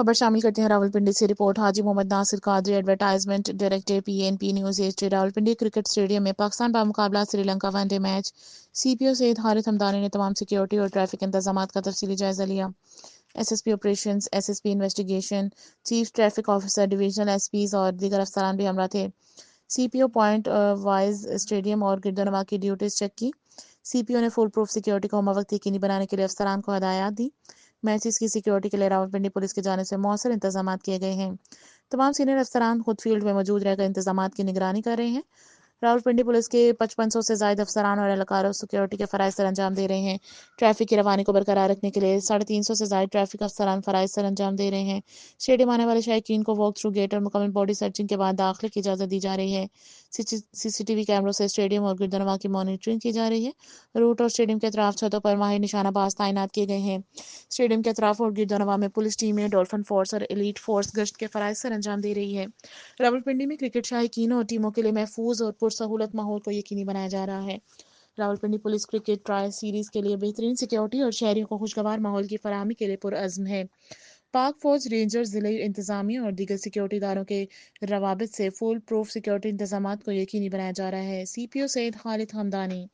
खबर शामिल करते हैं रावलपिंडी से। Report Haji Mohammad Nasir Qadri, advertisement director PNP news H. Rawalpindi cricket stadium में पाकिस्तान बामुकाबला Sri Lanka one day match. CPO Saeed Harith Hamdani ने तमाम सिक्योरिटी और ट्रैफिक इंतजाम का तफसीली जायजा लिया। SSP operations, SSP investigation, chief traffic officer, divisional SPs और दीगर अफसरान भी हमरा थे। CPO पॉइंट वाइज स्टेडियम और गिरदोनवा की ड्यूटीज चेक की। CPO ने फुल प्रूफ सिक्योरिटी को हमवक्त यकीनी बनाने के लिए अफसरान को हदायत दी। मैचेस की सिक्योरिटी के लिए रावलपिंडी पुलिस की जानिब से मौसर इंतजाम किए गए हैं। तमाम सीनियर अफसरान खुद फील्ड में मौजूद रहकर इंतजाम की निगरानी कर रहे हैं। रावलपिंडी पुलिस के 5500 से ज्यादा अफसरान और एहलकारों सिक्योरिटी के फ़राइज़ सर अंजाम दे रहे हैं। ट्रैफिक की रवानी को बरकरार रखने के लिए 350 से ज्यादा ट्रैफिक अफसरान फ़राइज़ सर अंजाम दे रहे हैं। स्टेडियम आने वाले शायकीन को वॉक थ्रू गेट और मुकम्मल बॉडी सर्चिंग के बाद दाखिले की इजाज़त दी जा रही है। CCTV कैमरों से स्टेडियम और गिरदनवा की मॉनिटरिंग की जा रही है। रूट और स्टेडियम के अतराफ छतों पर माहिर निशानाबाज तैनात किए गए हैं। स्टेडियम के अतराफ और गिरदनवा में पुलिस टीमें, डॉल्फिन फोर्स और एलीट फोर्स गश्त के फ़राइज़ सर अंजाम दे रही है। रावलपिंडी में क्रिकेट शायकीनों और टीमों के लिए महफूज और पुरसहूलत माहौल को यकीनी बनाया जा रहा है। Rawalpindi police cricket trial series के लिए बेहतरीन सिक्योरिटी और शहरियों को खुशगवार माहौल की फराहमी के लिए पुरअज़्म है। पाक फौज, रेंजर्स, जिले इंतजामिया और दीगर सिक्योरिटी इदारों के रवाबित से फुल प्रूफ सिक्योरिटी इंतजाम को यकीनी बनाया जा रहा है। CPO सईद खालिद हमदानी।